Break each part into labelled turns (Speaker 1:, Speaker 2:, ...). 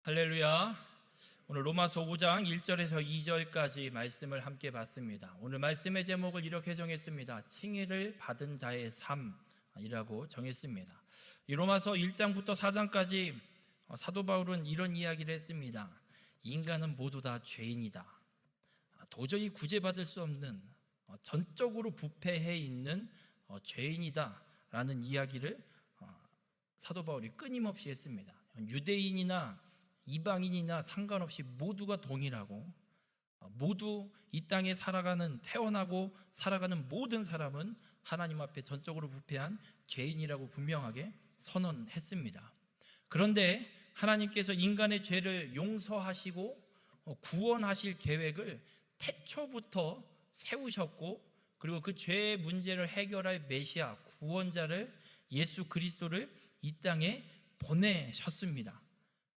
Speaker 1: 할렐루야. 오늘 로마서 5장 1절에서 2절까지 말씀을 함께 봤습니다. 오늘 말씀의 제목을 이렇게 정했습니다. 칭의를 받은 자의 삶이라고 정했습니다. 이 로마서 1장부터 4장까지 사도 바울은 이런 이야기를 했습니다. 인간은 모두 다 죄인이다. 도저히 구제받을 수 없는 전적으로 부패해 있는 죄인이다 라는 이야기를 사도 바울이 끊임없이 했습니다. 유대인이나 이방인이나 상관없이 모두가 동일하고 모두 이 땅에 태어나고 살아가는 모든 사람은 하나님 앞에 전적으로 부패한 죄인이라고 분명하게 선언했습니다. 그런데 하나님께서 인간의 죄를 용서하시고 구원하실 계획을 태초부터 세우셨고, 그리고 그 죄의 문제를 해결할 메시아 구원자를 예수 그리스도를 이 땅에 보내셨습니다.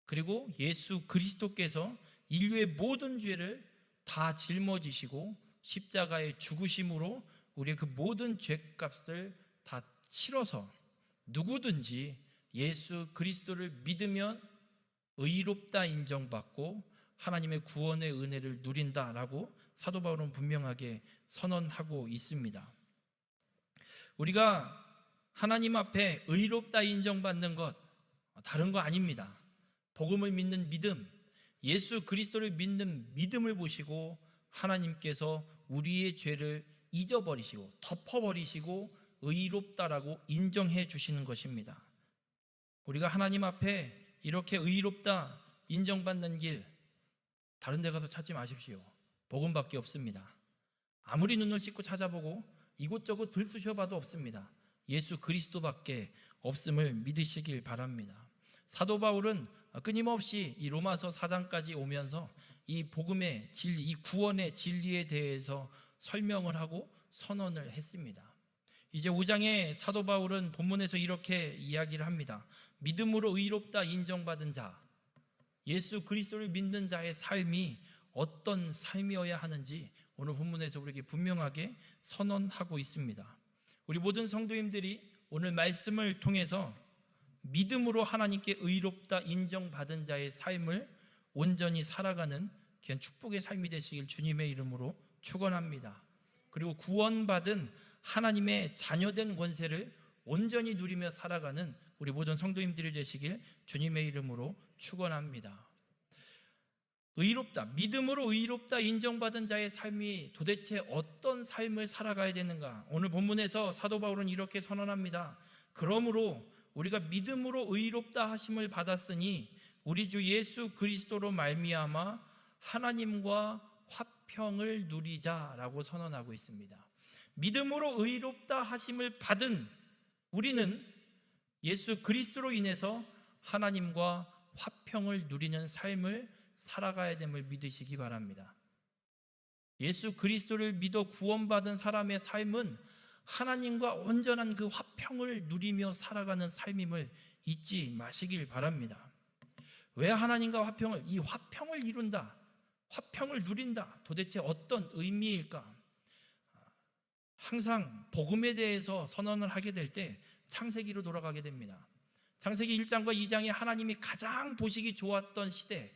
Speaker 1: 그리고 예수 그리스도께서 인류의 모든 죄를 다 짊어지시고 십자가에 죽으심으로 우리의 그 모든 죄값을 다 치러서 누구든지 예수 그리스도를 믿으면 의롭다 인정받고 하나님의 구원의 은혜를 누린다라고 사도 바울은 분명하게 선언하고 있습니다. 우리가 하나님 앞에 의롭다 인정받는 것 다른 거 아닙니다. 복음을 믿는 믿음, 예수 그리스도를 믿는 믿음을 보시고 하나님께서 우리의 죄를 잊어버리시고 덮어버리시고 의롭다라고 인정해 주시는 것입니다. 우리가 하나님 앞에 이렇게 의롭다 인정받는 길 다른 데 가서 찾지 마십시오. 복음밖에 없습니다. 아무리 눈을 씻고 찾아보고 이곳저곳 들쑤셔봐도 없습니다. 예수 그리스도밖에 없음을 믿으시길 바랍니다. 사도 바울은 끊임없이 이 로마서 4장까지 오면서 이 복음의 진리, 이 구원의 진리에 대해서 설명을 하고 선언을 했습니다. 이제 5장에 사도 바울은 본문에서 이렇게 이야기를 합니다. 믿음으로 의롭다 인정받은 자, 예수 그리스도를 믿는 자의 삶이 어떤 삶이어야 하는지 오늘 본문에서 우리에게 분명하게 선언하고 있습니다. 우리 모든 성도님들이 오늘 말씀을 통해서 믿음으로 하나님께 의롭다 인정받은 자의 삶을 온전히 살아가는 귀한 축복의 삶이 되시길 주님의 이름으로 축원합니다. 그리고 구원받은 하나님의 자녀된 권세를 온전히 누리며 살아가는 우리 모든 성도님들이 되시길 주님의 이름으로 축원합니다. 의롭다, 믿음으로 의롭다 인정받은 자의 삶이 도대체 어떤 삶을 살아가야 되는가? 오늘 본문에서 사도 바울은 이렇게 선언합니다. 그러므로 우리가 믿음으로 의롭다 하심을 받았으니 우리 주 예수 그리스도로 말미암아 하나님과 화평을 누리자라고 선언하고 있습니다. 믿음으로 의롭다 하심을 받은 우리는 예수 그리스도로 인해서 하나님과 화평을 누리는 삶을 살아가야 됨을 믿으시기 바랍니다. 예수 그리스도를 믿어 구원받은 사람의 삶은 하나님과 온전한 그 화평을 누리며 살아가는 삶임을 잊지 마시길 바랍니다. 왜 하나님과 이 화평을 이룬다, 화평을 누린다, 도대체 어떤 의미일까? 항상 복음에 대해서 선언을 하게 될 때 창세기로 돌아가게 됩니다. 창세기 1장과 2장에 하나님이 가장 보시기 좋았던 시대,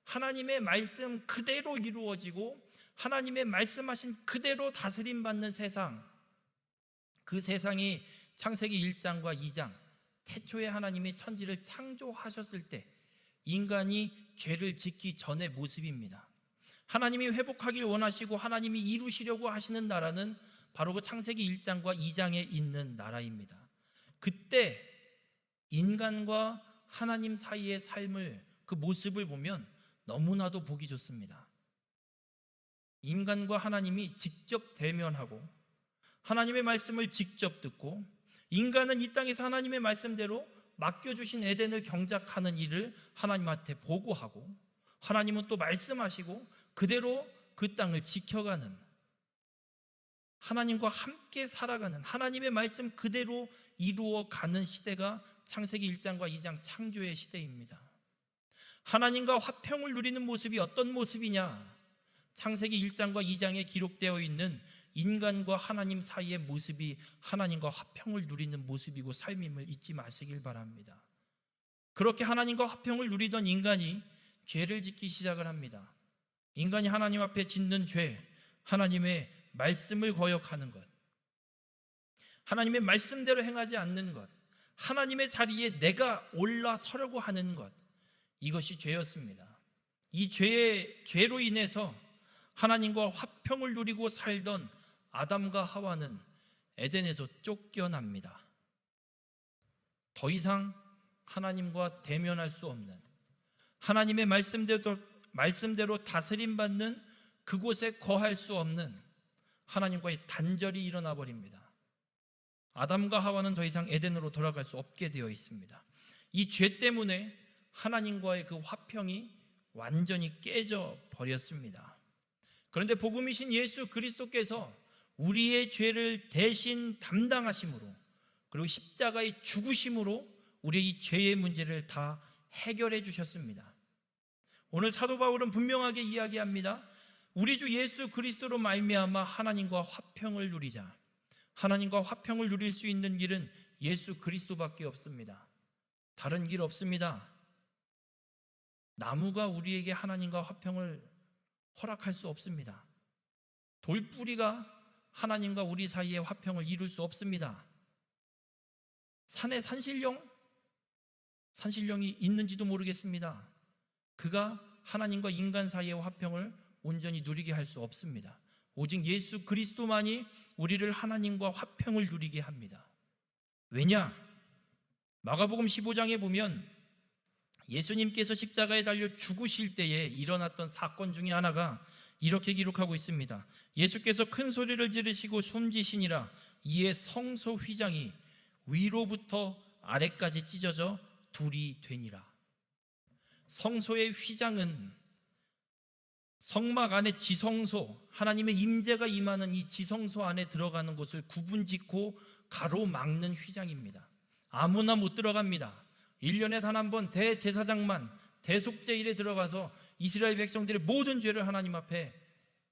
Speaker 1: 하나님의 말씀 그대로 이루어지고 하나님의 말씀하신 그대로 다스림받는 세상, 그 세상이 창세기 1장과 2장 태초에 하나님이 천지를 창조하셨을 때 인간이 죄를 짓기 전의 모습입니다. 하나님이 회복하길 원하시고 하나님이 이루시려고 하시는 나라는 바로 그 창세기 1장과 2장에 있는 나라입니다. 그때 인간과 하나님 사이의 삶을, 그 모습을 보면 너무나도 보기 좋습니다. 인간과 하나님이 직접 대면하고 하나님의 말씀을 직접 듣고 인간은 이 땅에서 하나님의 말씀대로 맡겨주신 에덴을 경작하는 일을 하나님한테 보고하고 하나님은 또 말씀하시고 그대로 그 땅을 지켜가는, 하나님과 함께 살아가는, 하나님의 말씀 그대로 이루어가는 시대가 창세기 1장과 2장 창조의 시대입니다. 하나님과 화평을 누리는 모습이 어떤 모습이냐? 창세기 1장과 2장에 기록되어 있는 인간과 하나님 사이의 모습이 하나님과 화평을 누리는 모습이고 삶임을 잊지 마시길 바랍니다. 그렇게 하나님과 화평을 누리던 인간이 죄를 짓기 시작을 합니다. 인간이 하나님 앞에 짓는 죄, 하나님의 말씀을 거역하는 것, 하나님의 말씀대로 행하지 않는 것, 하나님의 자리에 내가 올라서려고 하는 것, 이것이 죄였습니다. 이 죄로 인해서 하나님과 화평을 누리고 살던 아담과 하와는 에덴에서 쫓겨납니다. 더 이상 하나님과 대면할 수 없는, 하나님의 말씀대로 다스림받는 그곳에 거할 수 없는 하나님과의 단절이 일어나 버립니다. 아담과 하와는 더 이상 에덴으로 돌아갈 수 없게 되어 있습니다. 이 죄 때문에 하나님과의 그 화평이 완전히 깨져 버렸습니다. 그런데 복음이신 예수 그리스도께서 우리의 죄를 대신 담당하심으로, 그리고 십자가의 죽으심으로 우리의 이 죄의 문제를 다 해결해 주셨습니다. 오늘 사도 바울은 분명하게 이야기합니다. 우리 주 예수 그리스도로 말미암아 하나님과 화평을 누리자. 하나님과 화평을 누릴 수 있는 길은 예수 그리스도밖에 없습니다. 다른 길 없습니다. 나무가 우리에게 하나님과 화평을 허락할 수 없습니다. 돌뿌리가 하나님과 우리 사이의 화평을 이룰 수 없습니다. 산에 산신령이 있는지도 모르겠습니다. 그가 하나님과 인간 사이의 화평을 온전히 누리게 할 수 없습니다. 오직 예수 그리스도만이 우리를 하나님과 화평을 누리게 합니다. 왜냐? 마가복음 15장에 보면 예수님께서 십자가에 달려 죽으실 때에 일어났던 사건 중에 하나가 이렇게 기록하고 있습니다. 예수께서 큰 소리를 지르시고 숨지시니라. 이에 성소 휘장이 위로부터 아래까지 찢어져 둘이 되니라. 성소의 휘장은 성막 안에 지성소, 하나님의 임재가 임하는 이 지성소 안에 들어가는 곳을 구분짓고 가로막는 휘장입니다. 아무나 못 들어갑니다. 1년에 단 한 번 대제사장만 대속제일에 들어가서 이스라엘 백성들의 모든 죄를 하나님 앞에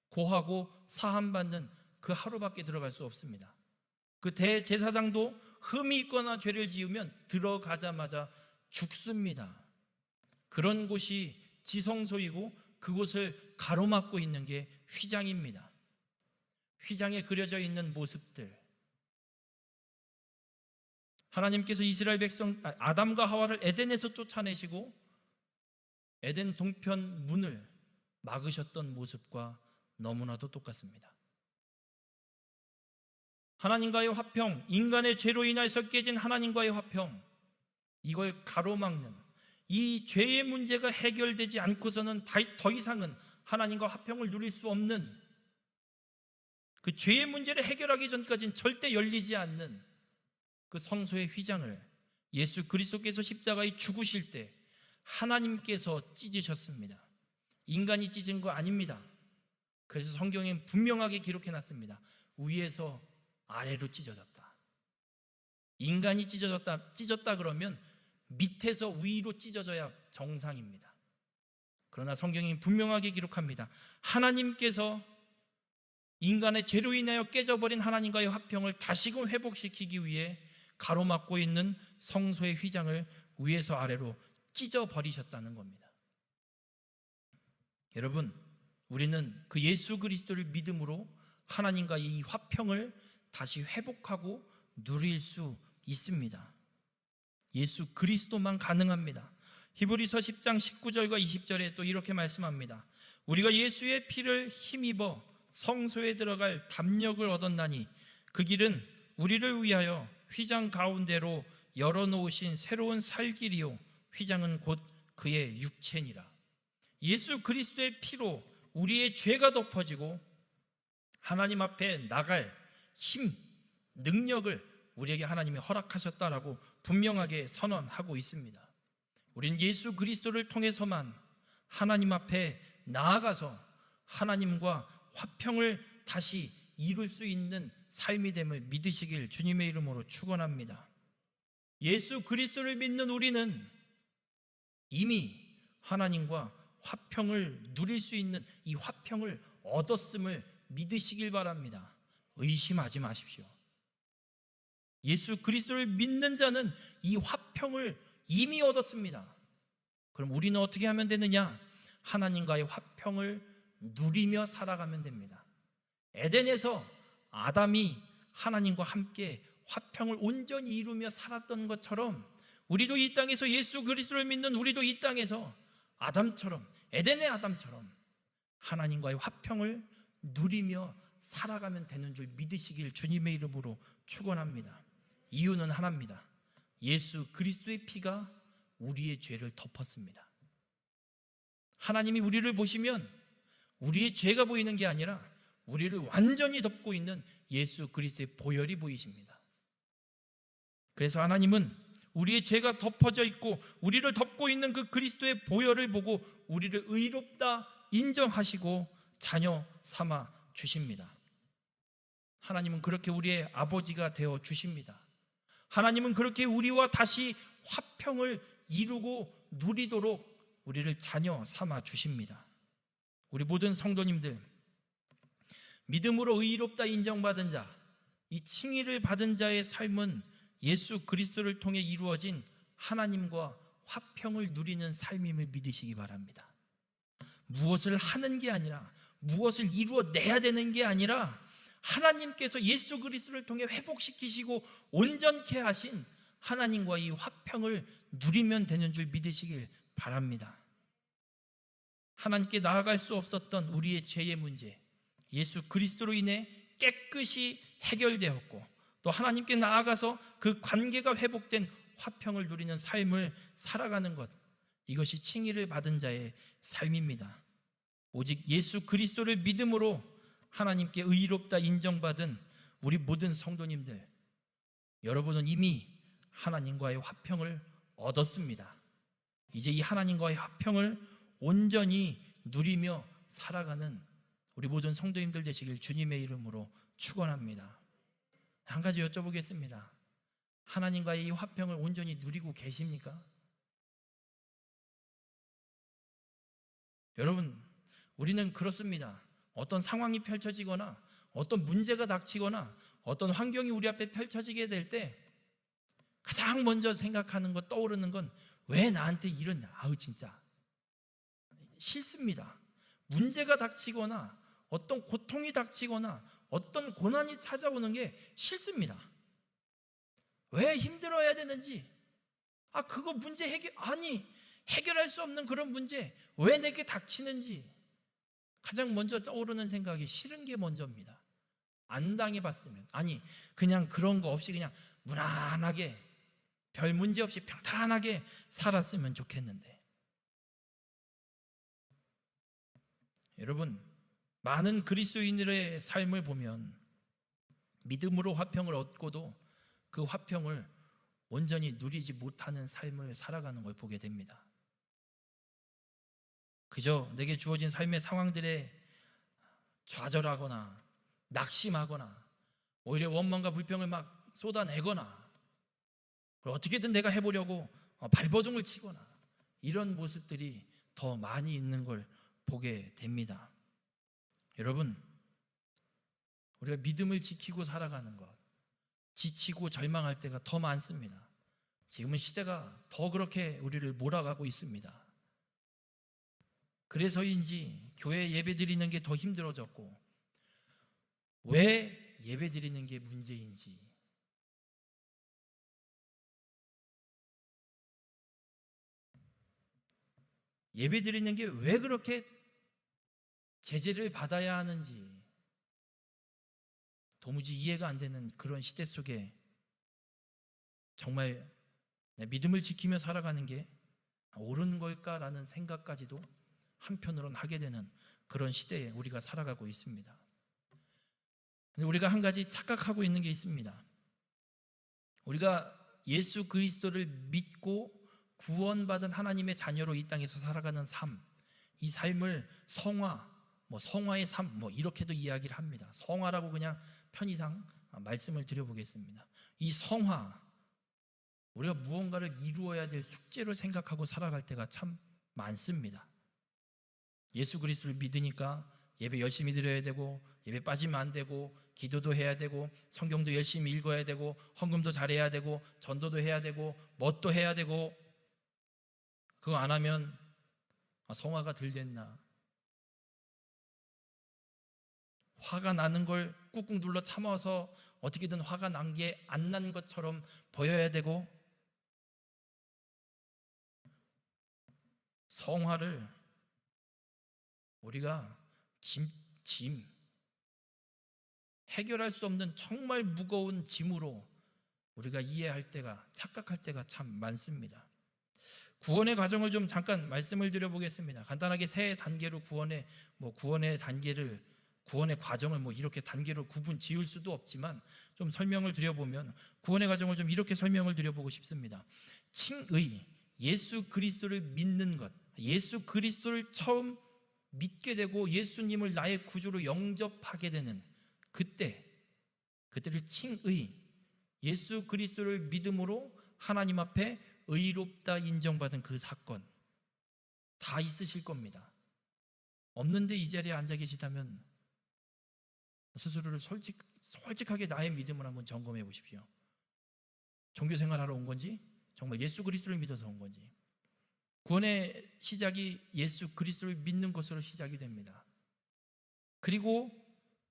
Speaker 1: 고하고 사함받는 그 하루밖에 들어갈 수 없습니다. 그 대제사장도 흠이 있거나 죄를 지으면 들어가자마자 죽습니다. 그런 곳이 지성소이고 그곳을 가로막고 있는 게 휘장입니다. 휘장에 그려져 있는 모습들, 하나님께서 이스라엘 백성 아담과 하와를 에덴에서 쫓아내시고 에덴 동편 문을 막으셨던 모습과 너무나도 똑같습니다. 하나님과의 화평, 인간의 죄로 인해서 깨진 하나님과의 화평, 이걸 가로막는, 이 죄의 문제가 해결되지 않고서는 더 이상은 하나님과 화평을 누릴 수 없는, 그 죄의 문제를 해결하기 전까지는 절대 열리지 않는 그 성소의 휘장을 예수 그리스도께서 십자가에 죽으실 때 하나님께서 찢으셨습니다. 인간이 찢은 거 아닙니다. 그래서 성경에 분명하게 기록해놨습니다. 위에서 아래로 찢어졌다. 인간이 찢었다 그러면 밑에서 위로 찢어져야 정상입니다. 그러나 성경이 분명하게 기록합니다. 하나님께서 인간의 죄로 인하여 깨져버린 하나님과의 화평을 다시금 회복시키기 위해 가로막고 있는 성소의 휘장을 위에서 아래로 찢어버리셨다는 겁니다. 여러분, 우리는 그 예수 그리스도를 믿음으로 하나님과의 이 화평을 다시 회복하고 누릴 수 있습니다. 예수 그리스도만 가능합니다. 히브리서 10장 19절과 20절에 또 이렇게 말씀합니다. 우리가 예수의 피를 힘입어 성소에 들어갈 담력을 얻었나니 그 길은 우리를 위하여 휘장 가운데로 열어놓으신 새로운 살 길이요 휘장은 곧 그의 육체니라. 예수 그리스도의 피로 우리의 죄가 덮어지고 하나님 앞에 나갈 힘, 능력을 우리에게 하나님이 허락하셨다라고 분명하게 선언하고 있습니다. 우리는 예수 그리스도를 통해서만 하나님 앞에 나아가서 하나님과 화평을 다시 이룰 수 있는 삶이 됨을 믿으시길 주님의 이름으로 축원합니다. 예수 그리스도를 믿는 우리는 이미 하나님과 화평을 누릴 수 있는 이 화평을 얻었음을 믿으시길 바랍니다. 의심하지 마십시오. 예수 그리스도를 믿는 자는 이 화평을 이미 얻었습니다. 그럼 우리는 어떻게 하면 되느냐? 하나님과의 화평을 누리며 살아가면 됩니다. 에덴에서 아담이 하나님과 함께 화평을 온전히 이루며 살았던 것처럼 우리도 이 땅에서 예수 그리스도를 믿는 우리도 이 땅에서 아담처럼, 에덴의 아담처럼 하나님과의 화평을 누리며 살아가면 되는 줄 믿으시길 주님의 이름으로 축원합니다. 이유는 하나입니다. 예수 그리스도의 피가 우리의 죄를 덮었습니다. 하나님이 우리를 보시면 우리의 죄가 보이는 게 아니라 우리를 완전히 덮고 있는 예수 그리스도의 보혈이 보이십니다. 그래서 하나님은 우리의 죄가 덮어져 있고 우리를 덮고 있는 그 그리스도의 보혈을 보고 우리를 의롭다 인정하시고 자녀 삼아 주십니다. 하나님은 그렇게 우리의 아버지가 되어 주십니다. 하나님은 그렇게 우리와 다시 화평을 이루고 누리도록 우리를 자녀 삼아 주십니다. 우리 모든 성도님들, 믿음으로 의롭다 인정받은 자, 이 칭의를 받은 자의 삶은 예수 그리스도를 통해 이루어진 하나님과 화평을 누리는 삶임을 믿으시기 바랍니다. 무엇을 하는 게 아니라, 무엇을 이루어내야 되는 게 아니라 하나님께서 예수 그리스도를 통해 회복시키시고 온전케 하신 하나님과 이 화평을 누리면 되는 줄 믿으시길 바랍니다. 하나님께 나아갈 수 없었던 우리의 죄의 문제, 예수 그리스도로 인해 깨끗이 해결되었고 또 하나님께 나아가서 그 관계가 회복된 화평을 누리는 삶을 살아가는 것, 이것이 칭의를 받은 자의 삶입니다. 오직 예수 그리스도를 믿음으로 하나님께 의롭다 인정받은 우리 모든 성도님들, 여러분은 이미 하나님과의 화평을 얻었습니다. 이제 이 하나님과의 화평을 온전히 누리며 살아가는 우리 모든 성도님들 되시길 주님의 이름으로 축원합니다. 한 가지 여쭤보겠습니다. 하나님과의 이 화평을 온전히 누리고 계십니까? 여러분, 우리는 그렇습니다. 어떤 상황이 펼쳐지거나 어떤 문제가 닥치거나 어떤 환경이 우리 앞에 펼쳐지게 될 때 가장 먼저 생각하는 것, 떠오르는 건 왜 나한테 이런, 진짜 싫습니다. 문제가 닥치거나 어떤 고통이 닥치거나 어떤 고난이 찾아오는 게 싫습니다. 왜 힘들어야 되는지, 그거 문제 해결할 수 없는 그런 문제 왜 내게 닥치는지 가장 먼저 떠오르는 생각이 싫은 게 먼저입니다. 안 당해봤으면, 그냥 그런 거 없이 그냥 무난하게 별 문제 없이 평탄하게 살았으면 좋겠는데. 여러분, 많은 그리스도인들의 삶을 보면 믿음으로 화평을 얻고도 그 화평을 온전히 누리지 못하는 삶을 살아가는 걸 보게 됩니다. 그저 내게 주어진 삶의 상황들에 좌절하거나 낙심하거나 오히려 원망과 불평을 막 쏟아내거나 어떻게든 내가 해보려고 발버둥을 치거나 이런 모습들이 더 많이 있는 걸 보게 됩니다. 여러분, 우리가 믿음을 지키고 살아가는 것, 지치고 절망할 때가 더 많습니다. 지금은 시대가 더 그렇게 우리를 몰아가고 있습니다. 그래서인지 교회 예배 드리는 게 더 힘들어졌고, 왜 예배 드리는 게 문제인지, 예배 드리는 게 왜 그렇게 제재를 받아야 하는지 도무지 이해가 안 되는 그런 시대 속에 정말 믿음을 지키며 살아가는 게 옳은 걸까라는 생각까지도 한편으로는 하게 되는 그런 시대에 우리가 살아가고 있습니다. 근데 우리가 한 가지 착각하고 있는 게 있습니다. 우리가 예수 그리스도를 믿고 구원받은 하나님의 자녀로 이 땅에서 살아가는 삶, 이 삶을 성화의 삶 이렇게도 이야기를 합니다. 성화라고 그냥 편의상 말씀을 드려보겠습니다. 이 성화, 우리가 무언가를 이루어야 될 숙제로 생각하고 살아갈 때가 참 많습니다. 예수 그리스도를 믿으니까 예배 열심히 드려야 되고, 예배 빠지면 안 되고, 기도도 해야 되고, 성경도 열심히 읽어야 되고, 헌금도 잘해야 되고, 전도도 해야 되고, 뭣도 해야 되고, 그거 안 하면 성화가 덜 됐나? 화가 나는 걸 꾹꾹 눌러 참아서 어떻게든 화가 난 게 안 난 것처럼 보여야 되고, 성화를 우리가 짐, 해결할 수 없는 정말 무거운 짐으로 우리가 이해할 때가, 착각할 때가 참 많습니다. 구원의 과정을 좀 잠깐 말씀을 드려보겠습니다. 간단하게 세 단계로 구원의 단계를, 구원의 과정을 이렇게 단계로 구분 지을 수도 없지만 좀 설명을 드려보면, 구원의 과정을 좀 이렇게 설명을 드려보고 싶습니다. 칭의, 예수 그리스도를 믿는 것, 예수 그리스도를 처음 믿게 되고 예수님을 나의 구주로 영접하게 되는 그때를 칭의, 예수 그리스도를 믿음으로 하나님 앞에 의롭다 인정받은 그 사건 다 있으실 겁니다. 없는데 이 자리에 앉아 계시다면 스스로를 솔직하게 나의 믿음을 한번 점검해 보십시오. 종교 생활하러 온 건지, 정말 예수 그리스도를 믿어서 온 건지. 구원의 시작이 예수 그리스도를 믿는 것으로 시작이 됩니다. 그리고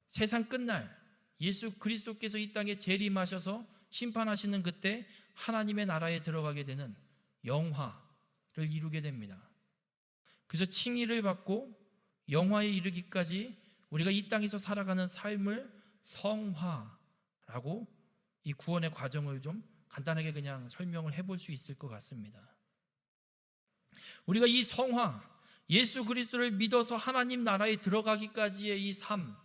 Speaker 1: 세상 끝날 예수 그리스도께서 이 땅에 재림하셔서 심판하시는 그때 하나님의 나라에 들어가게 되는 영화를 이루게 됩니다. 그래서 칭의를 받고 영화에 이르기까지 우리가 이 땅에서 살아가는 삶을 성화라고, 이 구원의 과정을 좀 간단하게 그냥 설명을 해볼 수 있을 것 같습니다. 우리가 이 성화, 예수 그리스도를 믿어서 하나님 나라에 들어가기까지의 이 삶,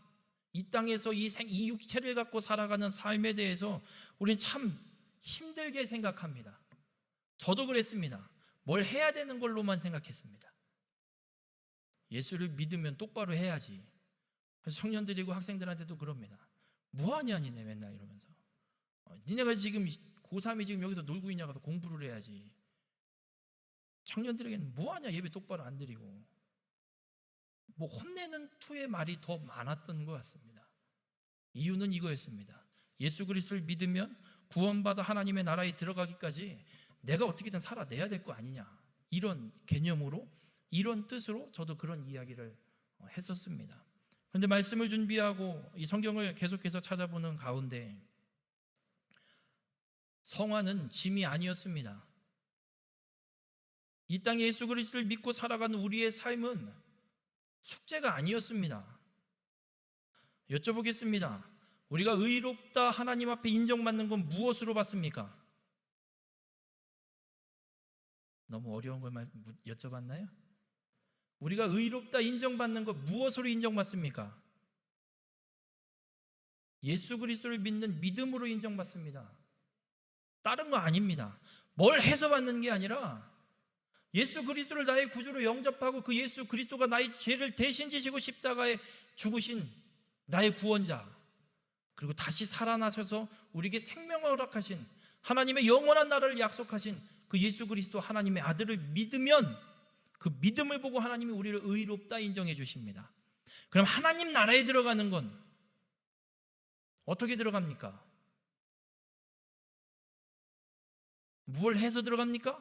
Speaker 1: 이 땅에서 이 육체를 갖고 살아가는 삶에 대해서 우리는 참 힘들게 생각합니다. 저도 그랬습니다. 뭘 해야 되는 걸로만 생각했습니다. 예수를 믿으면 똑바로 해야지. 청년들이고 학생들한테도 그럽니다. 뭐하냐 니네 맨날 이러면서. 니네가 지금 고3이 지금 여기서 놀고 있냐, 가서 공부를 해야지. 청년들에게는 뭐하냐, 예배 똑바로 안 드리고. 혼내는 투의 말이 더 많았던 것 같습니다. 이유는 이거였습니다. 예수 그리스도를 믿으면 구원받아 하나님의 나라에 들어가기까지 내가 어떻게든 살아내야 될 거 아니냐, 이런 개념으로, 이런 뜻으로 저도 그런 이야기를 했었습니다. 그런데 말씀을 준비하고 이 성경을 계속해서 찾아보는 가운데 성화는 짐이 아니었습니다. 이 땅에 예수 그리스도를 믿고 살아가는 우리의 삶은 숙제가 아니었습니다. 여쭤보겠습니다. 우리가 의롭다 하나님 앞에 인정받는 건 무엇으로 받습니까? 너무 어려운 걸 여쭤봤나요? 우리가 의롭다 인정받는 것 무엇으로 인정받습니까? 예수 그리스도를 믿는 믿음으로 인정받습니다. 다른 거 아닙니다. 뭘 해서 받는 게 아니라 예수 그리스도를 나의 구주로 영접하고 그 예수 그리스도가 나의 죄를 대신 지시고 십자가에 죽으신 나의 구원자, 그리고 다시 살아나셔서 우리에게 생명을 허락하신 하나님의 영원한 나라를 약속하신 그 예수 그리스도 하나님의 아들을 믿으면 그 믿음을 보고 하나님이 우리를 의롭다 인정해 주십니다. 그럼 하나님 나라에 들어가는 건 어떻게 들어갑니까? 무엇을 해서 들어갑니까?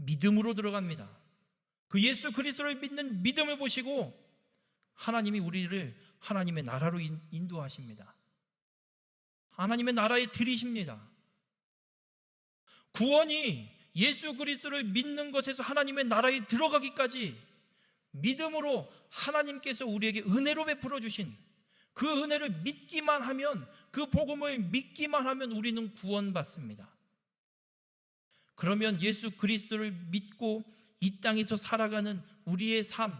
Speaker 1: 믿음으로 들어갑니다. 그 예수 그리스도를 믿는 믿음을 보시고 하나님이 우리를 하나님의 나라로 인도하십니다. 하나님의 나라에 들이십니다. 구원이 예수 그리스도를 믿는 것에서 하나님의 나라에 들어가기까지 믿음으로 하나님께서 우리에게 은혜로 베풀어 주신 그 은혜를 믿기만 하면, 그 복음을 믿기만 하면 우리는 구원받습니다. 그러면 예수 그리스도를 믿고 이 땅에서 살아가는 우리의 삶,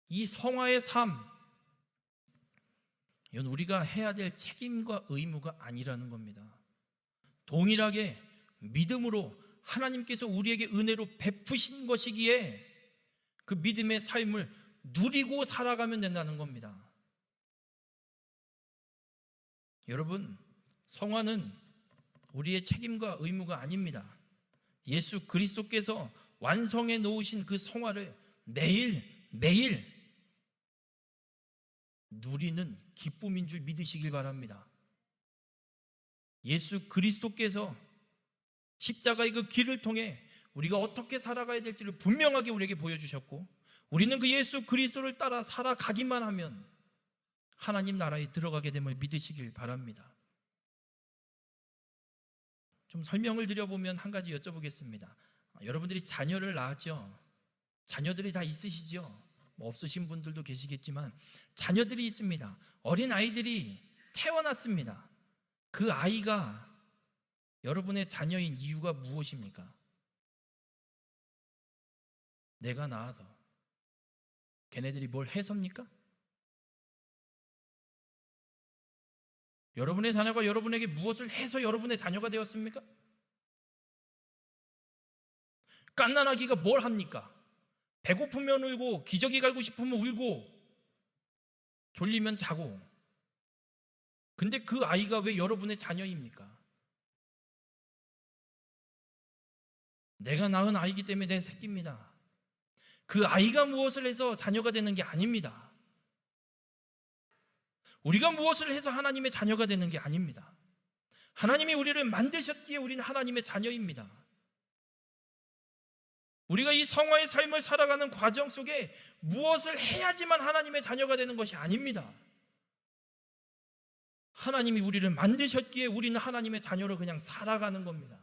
Speaker 1: 이 성화의 삶, 이건 우리가 해야 될 책임과 의무가 아니라는 겁니다. 동일하게 믿음으로 하나님께서 우리에게 은혜로 베푸신 것이기에 그 믿음의 삶을 누리고 살아가면 된다는 겁니다. 여러분, 성화는 우리의 책임과 의무가 아닙니다. 예수 그리스도께서 완성해 놓으신 그 성화를 매일 누리는 기쁨인 줄 믿으시길 바랍니다. 예수 그리스도께서 십자가의 그 길을 통해 우리가 어떻게 살아가야 될지를 분명하게 우리에게 보여주셨고, 우리는 그 예수 그리스도를 따라 살아가기만 하면 하나님 나라에 들어가게 됨을 믿으시길 바랍니다. 좀 설명을 드려보면 한 가지 여쭤보겠습니다. 여러분들이 자녀를 낳았죠? 자녀들이 다 있으시죠? 뭐 없으신 분들도 계시겠지만 자녀들이 있습니다. 어린 아이들이 태어났습니다. 그 아이가 여러분의 자녀인 이유가 무엇입니까? 내가 낳아서. 걔네들이 뭘 해섭니까? 여러분의 자녀가 여러분에게 무엇을 해서 여러분의 자녀가 되었습니까? 갓난아기가 뭘 합니까? 배고프면 울고, 기저귀 갈고 싶으면 울고, 졸리면 자고. 근데 그 아이가 왜 여러분의 자녀입니까? 내가 낳은 아이기 때문에 내 새끼입니다. 그 아이가 무엇을 해서 자녀가 되는 게 아닙니다. 우리가 무엇을 해서 하나님의 자녀가 되는 게 아닙니다. 하나님이 우리를 만드셨기에 우리는 하나님의 자녀입니다. 우리가 이 성화의 삶을 살아가는 과정 속에 무엇을 해야지만 하나님의 자녀가 되는 것이 아닙니다. 하나님이 우리를 만드셨기에 우리는 하나님의 자녀로 그냥 살아가는 겁니다.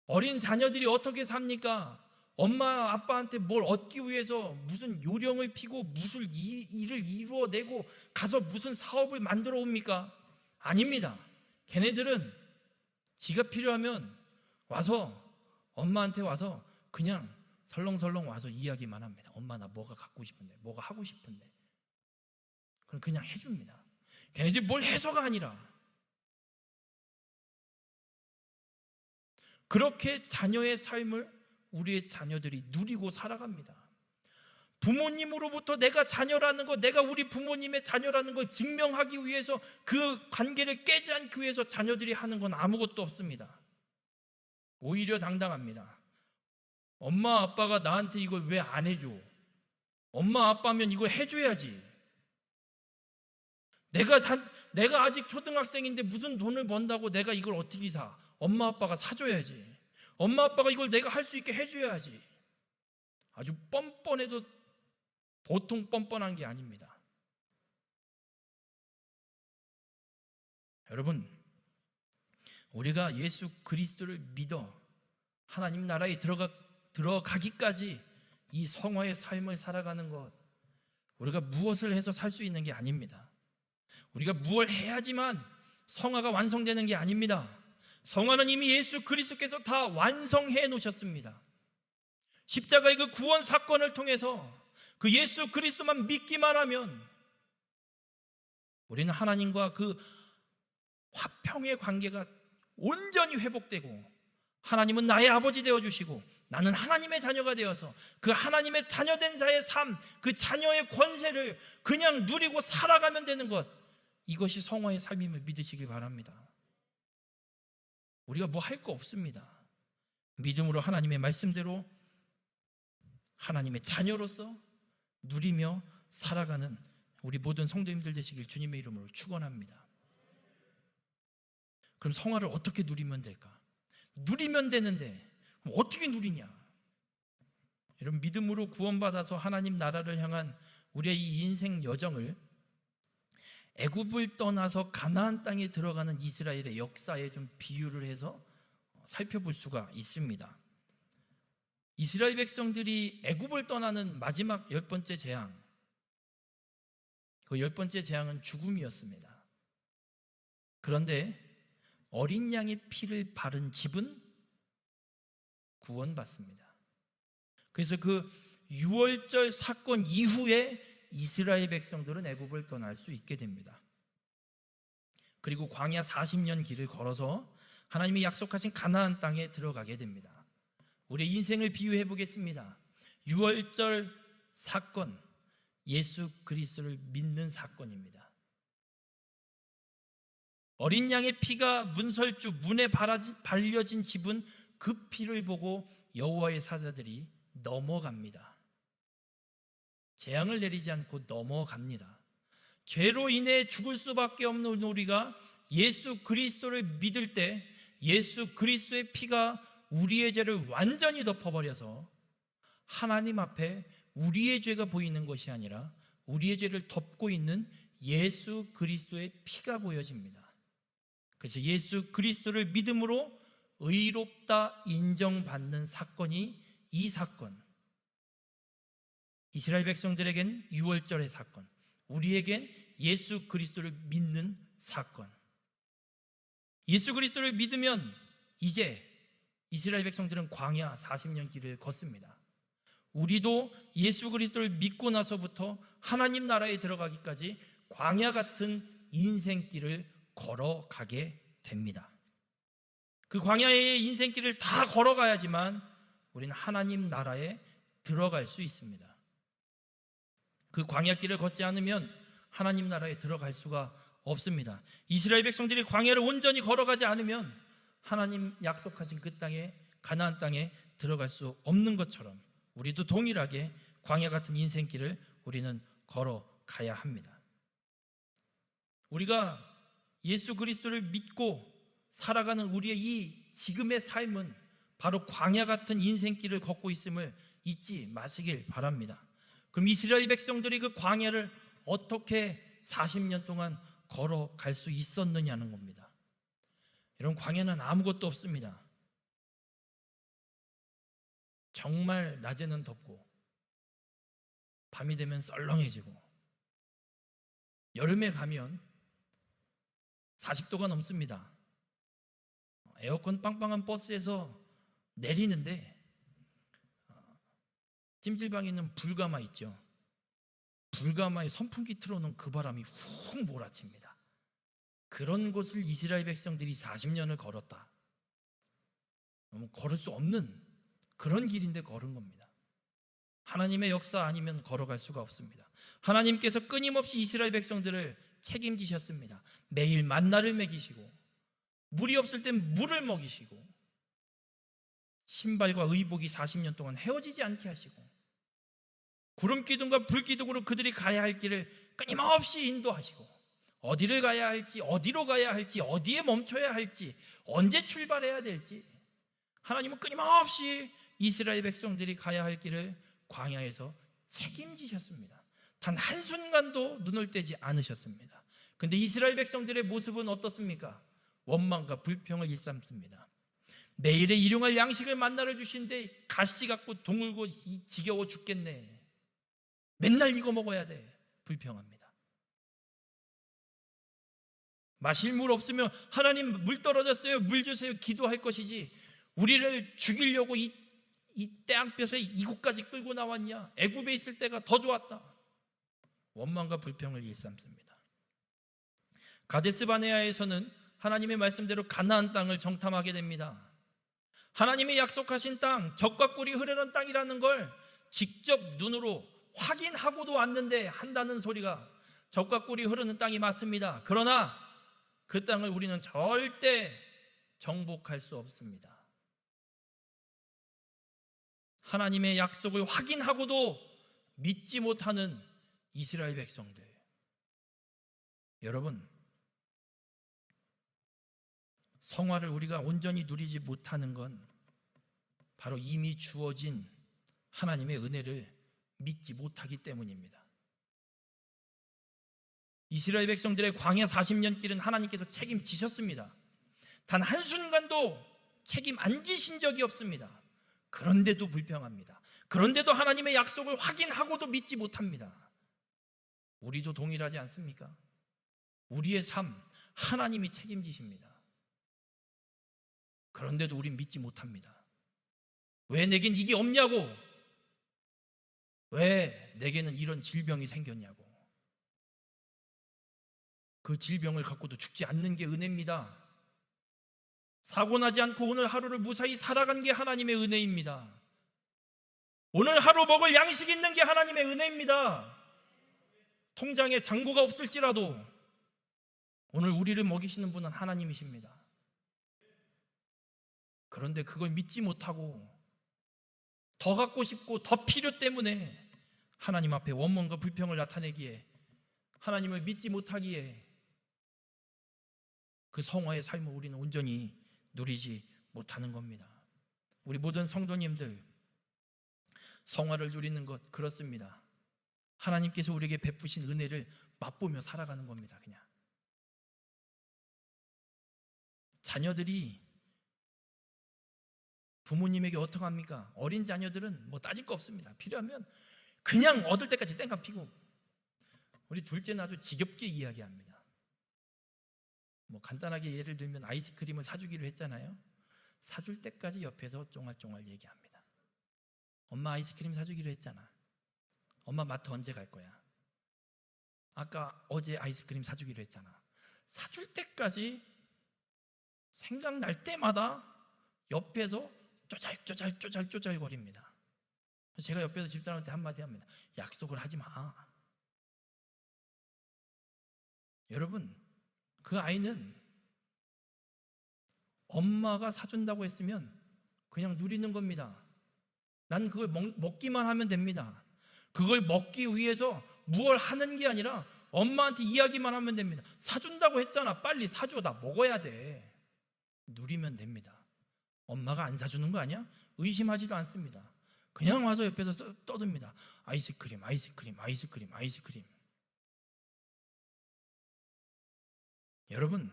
Speaker 1: 어린 자녀들이 어떻게 삽니까? 엄마 아빠한테 뭘 얻기 위해서 무슨 요령을 피고 무슨 일을 이루어내고 가서 무슨 사업을 만들어 옵니까? 아닙니다. 걔네들은 지가 필요하면 와서 엄마한테 와서 그냥 설렁설렁 와서 이야기만 합니다. 엄마 나 뭐가 갖고 싶은데, 뭐가 하고 싶은데. 그럼 그냥 해줍니다. 걔네들이 뭘 해서가 아니라 그렇게 자녀의 삶을 우리의 자녀들이 누리고 살아갑니다. 부모님으로부터 내가 자녀라는 것, 내가 우리 부모님의 자녀라는 걸 증명하기 위해서, 그 관계를 깨지 않기 위해서 자녀들이 하는 건 아무것도 없습니다. 오히려 당당합니다. 엄마 아빠가 나한테 이걸 왜 안 해줘? 엄마 아빠면 이걸 해줘야지. 내가 아직 초등학생인데 무슨 돈을 번다고 내가 이걸 어떻게 사? 엄마 아빠가 사줘야지. 엄마 아빠가 이걸 내가 할 수 있게 해줘야지. 아주 뻔뻔해도 보통 뻔뻔한 게 아닙니다. 여러분, 우리가 예수 그리스도를 믿어 하나님 나라에 들어가기까지 이 성화의 삶을 살아가는 것, 우리가 무엇을 해서 살 수 있는 게 아닙니다. 우리가 무엇을 해야지만 성화가 완성되는 게 아닙니다. 성화는 이미 예수 그리스도께서 다 완성해 놓으셨습니다. 십자가의 그 구원 사건을 통해서 그 예수 그리스도만 믿기만 하면 우리는 하나님과 그 화평의 관계가 온전히 회복되고, 하나님은 나의 아버지 되어주시고 나는 하나님의 자녀가 되어서 그 하나님의 자녀된 자의 삶, 그 자녀의 권세를 그냥 누리고 살아가면 되는 것, 이것이 성화의 삶임을 믿으시길 바랍니다. 우리가 뭐 할 거 없습니다. 믿음으로 하나님의 말씀대로 하나님의 자녀로서 누리며 살아가는 우리 모든 성도님들 되시길 주님의 이름으로 축원합니다. 그럼 성화를 어떻게 누리면 될까? 누리면 되는데 그럼 어떻게 누리냐? 여러분, 믿음으로 구원받아서 하나님 나라를 향한 우리의 이 인생 여정을 애굽을 떠나서 가나안 땅에 들어가는 이스라엘의 역사에 좀 비유를 해서 살펴볼 수가 있습니다. 이스라엘 백성들이 애굽을 떠나는 마지막 10번째 재앙, 그 10번째 재앙은 죽음이었습니다. 그런데 어린 양의 피를 바른 집은 구원받습니다. 그래서 그 6월절 사건 이후에 이스라엘 백성들은 애굽을 떠날 수 있게 됩니다. 그리고 광야 40년 길을 걸어서 하나님이 약속하신 가나안 땅에 들어가게 됩니다. 우리의 인생을 비유해 보겠습니다. 6월절 사건, 예수 그리스도를 믿는 사건입니다. 어린 양의 피가 문설주 문에 발려진 집은 그 피를 보고 여호와의 사자들이 넘어갑니다. 재앙을 내리지 않고 넘어갑니다. 죄로 인해 죽을 수밖에 없는 우리가 예수 그리스도를 믿을 때 예수 그리스도의 피가 우리의 죄를 완전히 덮어버려서 하나님 앞에 우리의 죄가 보이는 것이 아니라 우리의 죄를 덮고 있는 예수 그리스도의 피가 보여집니다. 그래서 예수 그리스도를 믿음으로 의롭다 인정받는 사건이 이 사건, 이스라엘 백성들에겐 유월절의 사건, 우리에겐 예수 그리스도를 믿는 사건. 예수 그리스도를 믿으면 이제 이스라엘 백성들은 광야 40년 길을 걷습니다. 우리도 예수 그리스도를 믿고 나서부터 하나님 나라에 들어가기까지 광야 같은 인생길을 걸어가게 됩니다. 그 광야의 인생길을 다 걸어가야지만 우리는 하나님 나라에 들어갈 수 있습니다. 그 광야길을 걷지 않으면 하나님 나라에 들어갈 수가 없습니다. 이스라엘 백성들이 광야를 온전히 걸어가지 않으면 하나님 약속하신 그 땅에, 가나안 땅에 들어갈 수 없는 것처럼 우리도 동일하게 광야 같은 인생길을 우리는 걸어가야 합니다. 우리가 예수 그리스도를 믿고 살아가는 우리의 이 지금의 삶은 바로 광야 같은 인생길을 걷고 있음을 잊지 마시길 바랍니다. 그럼 이스라엘 백성들이 그 광야를 어떻게 40년 동안 걸어갈 수 있었느냐는 겁니다. 이런 광야는 아무것도 없습니다. 정말 낮에는 덥고 밤이 되면 썰렁해지고 여름에 가면 40도가 넘습니다. 에어컨 빵빵한 버스에서 내리는데 찜질방에 있는 불가마 있죠. 불가마에 선풍기 틀어놓은 그 바람이 훅 몰아칩니다. 그런 곳을 이스라엘 백성들이 40년을 걸었다. 걸을 수 없는 그런 길인데 걸은 겁니다. 하나님의 역사 아니면 걸어갈 수가 없습니다. 하나님께서 끊임없이 이스라엘 백성들을 책임지셨습니다. 매일 만나를 먹이시고 물이 없을 땐 물을 먹이시고 신발과 의복이 40년 동안 헤어지지 않게 하시고 구름 기둥과 불 기둥으로 그들이 가야 할 길을 끊임없이 인도하시고 어디를 가야 할지, 어디로 가야 할지, 어디에 멈춰야 할지, 언제 출발해야 될지 하나님은 끊임없이 이스라엘 백성들이 가야 할 길을 광야에서 책임지셨습니다. 단 한순간도 눈을 떼지 않으셨습니다. 그런데 이스라엘 백성들의 모습은 어떻습니까? 원망과 불평을 일삼습니다. 매일의 일용할 양식을 만나를 주신데 가시 갖고 동물고 지겨워 죽겠네. 맨날 이거 먹어야 돼. 불평합니다. 마실 물 없으면 하나님 물 떨어졌어요. 물 주세요. 기도할 것이지 우리를 죽이려고 이 땅볕에 이곳까지 끌고 나왔냐. 애굽에 있을 때가 더 좋았다. 원망과 불평을 일삼습니다. 가데스바네아에서는 하나님의 말씀대로 가나안 땅을 정탐하게 됩니다. 하나님이 약속하신 땅, 젖과 꿀이 흐르는 땅이라는 걸 직접 눈으로 확인하고도 왔는데 한다는 소리가 젖과 꿀이 흐르는 땅이 맞습니다. 그러나 그 땅을 우리는 절대 정복할 수 없습니다. 하나님의 약속을 확인하고도 믿지 못하는 이스라엘 백성들. 여러분, 성화를 우리가 온전히 누리지 못하는 건 바로 이미 주어진 하나님의 은혜를 믿지 못하기 때문입니다. 이스라엘 백성들의 광야 40년 길은 하나님께서 책임지셨습니다. 단 한순간도 책임 안 지신 적이 없습니다. 그런데도 불평합니다. 그런데도 하나님의 약속을 확인하고도 믿지 못합니다. 우리도 동일하지 않습니까? 우리의 삶 하나님이 책임지십니다. 그런데도 우린 믿지 못합니다. 왜 내겐 이게 없냐고, 왜 내게는 이런 질병이 생겼냐고. 그 질병을 갖고도 죽지 않는 게 은혜입니다. 사고나지 않고 오늘 하루를 무사히 살아간 게 하나님의 은혜입니다. 오늘 하루 먹을 양식 있는 게 하나님의 은혜입니다. 통장에 잔고가 없을지라도 오늘 우리를 먹이시는 분은 하나님이십니다. 그런데 그걸 믿지 못하고 더 갖고 싶고 더 필요 때문에 하나님 앞에 원망과 불평을 나타내기에, 하나님을 믿지 못하기에 그 성화의 삶을 우리는 온전히 누리지 못하는 겁니다. 우리 모든 성도님들, 성화를 누리는 것 그렇습니다. 하나님께서 우리에게 베푸신 은혜를 맛보며 살아가는 겁니다. 그냥 자녀들이 부모님에게 어떻게 합니까? 어린 자녀들은 뭐 따질 거 없습니다. 필요하면 그냥 얻을 때까지 땡깡 피고, 우리 둘째는 아주 지겹게 이야기합니다. 뭐 간단하게 예를 들면 아이스크림을 사주기로 했잖아요. 사줄 때까지 옆에서 쫑알쫑알 얘기합니다. 엄마 아이스크림 사주기로 했잖아. 엄마 마트 언제 갈 거야? 아까 어제 아이스크림 사주기로 했잖아. 사줄 때까지 생각날 때마다 옆에서 쪼잘쪼잘쪼잘쪼잘 거립니다. 제가 옆에서 집사람한테 한마디 합니다. 약속을 하지 마. 여러분, 그 아이는 엄마가 사준다고 했으면 그냥 누리는 겁니다. 난 그걸 먹기만 하면 됩니다. 그걸 먹기 위해서 무얼 하는 게 아니라 엄마한테 이야기만 하면 됩니다. 사준다고 했잖아. 빨리 사줘. 나 먹어야 돼. 누리면 됩니다. 엄마가 안 사주는 거 아니야? 의심하지도 않습니다. 그냥 와서 옆에서 떠듭니다. 아이스크림, 아이스크림, 아이스크림, 아이스크림. 여러분,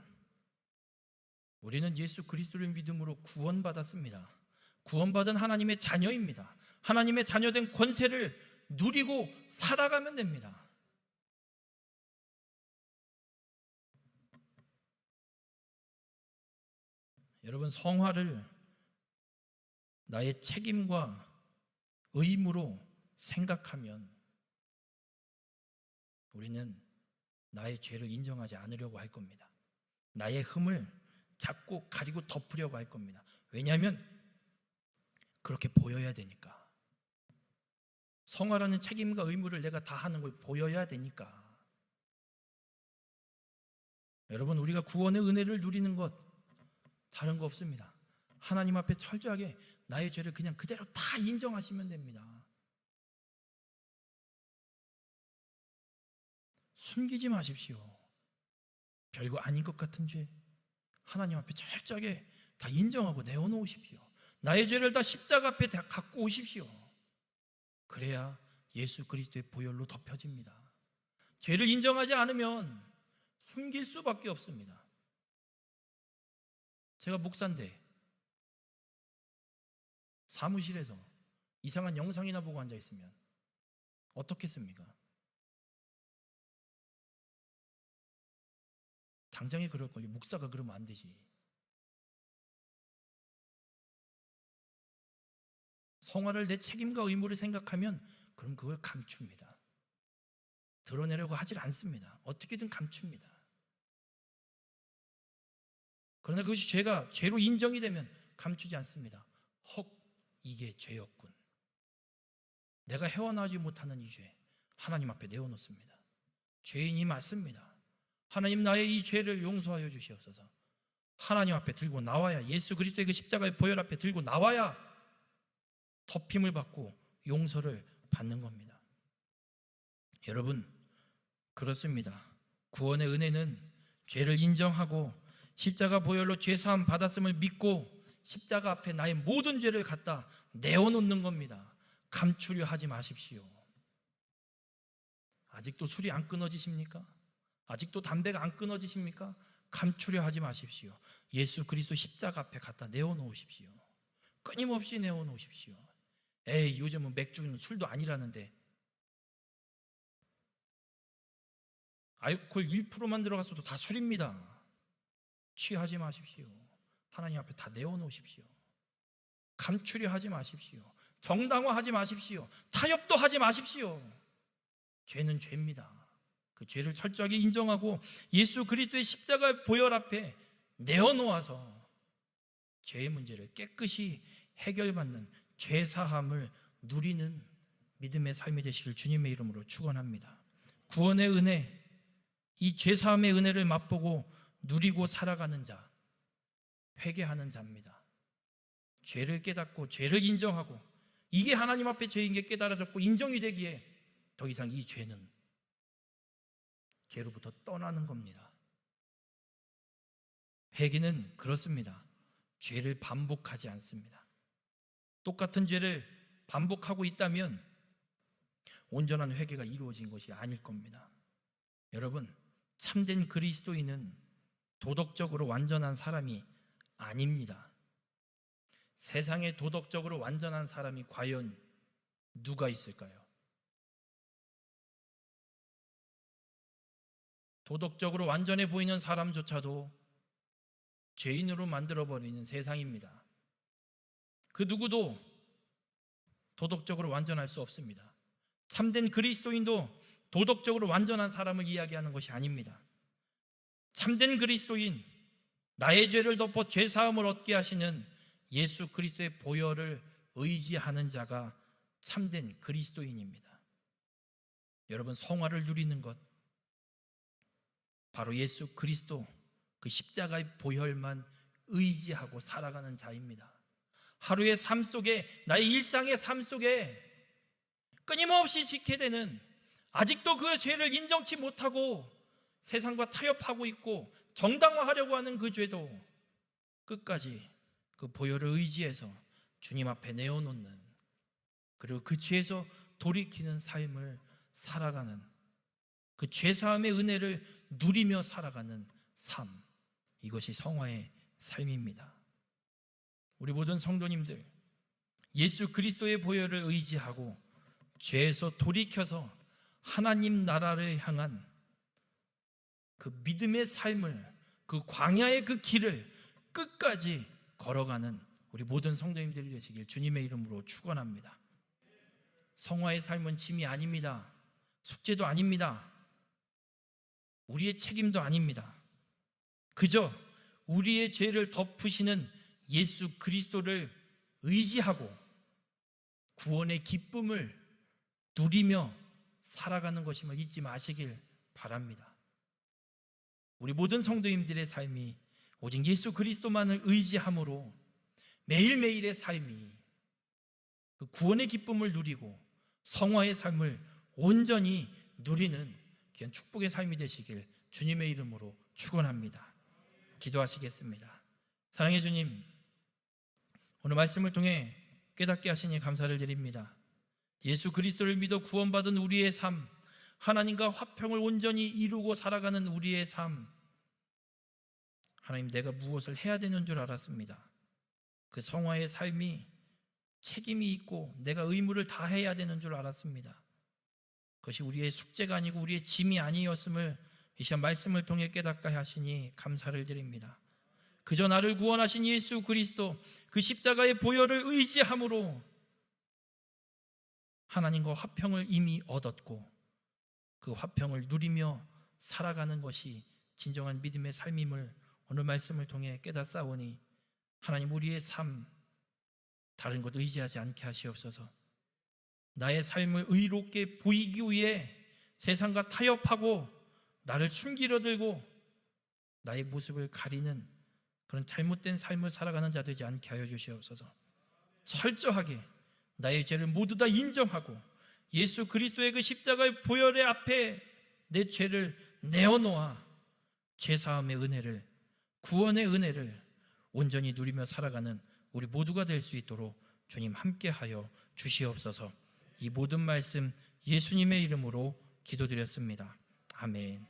Speaker 1: 우리는 예수 그리스도를 믿음으로 구원받았습니다. 구원받은 하나님의 자녀입니다. 하나님의 자녀된 권세를 누리고 살아가면 됩니다. 여러분, 성화를 나의 책임과 의무로 생각하면 우리는 나의 죄를 인정하지 않으려고 할 겁니다. 나의 흠을 자꾸 가리고 덮으려고 할 겁니다. 왜냐하면 그렇게 보여야 되니까. 성화라는 책임과 의무를 내가 다 하는 걸 보여야 되니까. 여러분, 우리가 구원의 은혜를 누리는 것 다른 거 없습니다. 하나님 앞에 철저하게 나의 죄를 그냥 그대로 다 인정하시면 됩니다. 숨기지 마십시오. 별거 아닌 것 같은 죄 하나님 앞에 철저하게 다 인정하고 내어놓으십시오. 나의 죄를 다 십자가 앞에 다 갖고 오십시오. 그래야 예수 그리스도의 보혈로 덮여집니다. 죄를 인정하지 않으면 숨길 수밖에 없습니다. 제가 목사인데 사무실에서 이상한 영상이나 보고 앉아 있으면 어떻겠습니까? 당장에 그럴걸요. 목사가 그러면 안 되지. 성화를 내 책임과 의무를 생각하면 그럼 그걸 감춥니다. 드러내려고 하질 않습니다. 어떻게든 감춥니다. 그러나 그것이 죄로 인정이 되면 감추지 않습니다. 헉, 이게 죄였군. 내가 헤어나오지 못하는 이 죄 하나님 앞에 내어놓습니다. 죄인이 맞습니다. 하나님, 나의 이 죄를 용서하여 주시옵소서. 하나님 앞에 들고 나와야, 예수 그리스도의 그 십자가의 보혈 앞에 들고 나와야 덮임을 받고 용서를 받는 겁니다. 여러분, 그렇습니다. 구원의 은혜는 죄를 인정하고 십자가 보혈로 죄사함 받았음을 믿고 십자가 앞에 나의 모든 죄를 갖다 내어놓는 겁니다. 감추려 하지 마십시오. 아직도 술이 안 끊어지십니까? 아직도 담배가 안 끊어지십니까? 감추려 하지 마십시오. 예수 그리스도 십자가 앞에 갖다 내어놓으십시오. 끊임없이 내어놓으십시오. 에이, 요즘은 맥주는 술도 아니라는데 알코올 1%만 들어갔어도 다 술입니다. 취하지 마십시오. 하나님 앞에 다 내어놓으십시오. 감추려 하지 마십시오. 정당화하지 마십시오. 타협도 하지 마십시오. 죄는 죄입니다. 그 죄를 철저하게 인정하고 예수 그리스도의 십자가 보혈 앞에 내어놓아서 죄의 문제를 깨끗이 해결받는 죄사함을 누리는 믿음의 삶이 되시길 주님의 이름으로 축원합니다. 구원의 은혜, 이 죄사함의 은혜를 맛보고 누리고 살아가는 자, 회개하는 자입니다. 죄를 깨닫고 죄를 인정하고 이게 하나님 앞에 죄인 게 깨달아졌고 인정이 되기에 더 이상 이 죄는 죄로부터 떠나는 겁니다. 회개는 그렇습니다. 죄를 반복하지 않습니다. 똑같은 죄를 반복하고 있다면 온전한 회개가 이루어진 것이 아닐 겁니다. 여러분, 참된 그리스도인은 도덕적으로 완전한 사람이 아닙니다. 세상에 도덕적으로 완전한 사람이 과연 누가 있을까요? 도덕적으로 완전해 보이는 사람조차도 죄인으로 만들어버리는 세상입니다. 그 누구도 도덕적으로 완전할 수 없습니다. 참된 그리스도인도 도덕적으로 완전한 사람을 이야기하는 것이 아닙니다. 참된 그리스도인, 나의 죄를 덮어 죄사함을 얻게 하시는 예수 그리스도의 보혈을 의지하는 자가 참된 그리스도인입니다. 여러분, 성화를 누리는 것, 바로 예수 그리스도 그 십자가의 보혈만 의지하고 살아가는 자입니다. 하루의 삶 속에, 나의 일상의 삶 속에 끊임없이 지게 되는, 아직도 그 죄를 인정치 못하고 세상과 타협하고 있고 정당화하려고 하는 그 죄도 끝까지 그 보혈을 의지해서 주님 앞에 내어놓는, 그리고 그 죄에서 돌이키는 삶을 살아가는, 그 죄사함의 은혜를 누리며 살아가는 삶, 이것이 성화의 삶입니다. 우리 모든 성도님들, 예수 그리스도의 보혈을 의지하고 죄에서 돌이켜서 하나님 나라를 향한 그 믿음의 삶을, 그 광야의 그 길을 끝까지 걸어가는 우리 모든 성도님들이 되시길 주님의 이름으로 축원합니다. 성화의 삶은 짐이 아닙니다. 숙제도 아닙니다. 우리의 책임도 아닙니다. 그저 우리의 죄를 덮으시는 예수 그리스도를 의지하고 구원의 기쁨을 누리며 살아가는 것임을 잊지 마시길 바랍니다. 우리 모든 성도님들의 삶이 오직 예수 그리스도만을 의지함으로 매일매일의 삶이 그 구원의 기쁨을 누리고 성화의 삶을 온전히 누리는 귀한 축복의 삶이 되시길 주님의 이름으로 축원합니다. 기도하시겠습니다. 사랑의 주님, 오늘 말씀을 통해 깨닫게 하시니 감사를 드립니다. 예수 그리스도를 믿어 구원받은 우리의 삶, 하나님과 화평을 온전히 이루고 살아가는 우리의 삶, 하나님, 내가 무엇을 해야 되는 줄 알았습니다. 그 성화의 삶이 책임이 있고 내가 의무를 다해야 되는 줄 알았습니다. 그것이 우리의 숙제가 아니고 우리의 짐이 아니었음을 이 시간 말씀을 통해 깨닫게 하시니 감사를 드립니다. 그저 나를 구원하신 예수 그리스도 그 십자가의 보혈을 의지함으로 하나님과 화평을 이미 얻었고 그 화평을 누리며 살아가는 것이 진정한 믿음의 삶임을 오늘 말씀을 통해 깨닫사오니 하나님, 우리의 삶 다른 것 의지하지 않게 하시옵소서. 나의 삶을 의롭게 보이기 위해 세상과 타협하고 나를 숨기려 들고 나의 모습을 가리는 그런 잘못된 삶을 살아가는 자 되지 않게 하여 주시옵소서. 철저하게 나의 죄를 모두 다 인정하고 예수 그리스도의 그 십자가의 보혈의 앞에 내 죄를 내어놓아 죄사함의 은혜를, 구원의 은혜를 온전히 누리며 살아가는 우리 모두가 될 수 있도록 주님 함께하여 주시옵소서. 이 모든 말씀 예수님의 이름으로 기도드렸습니다. 아멘.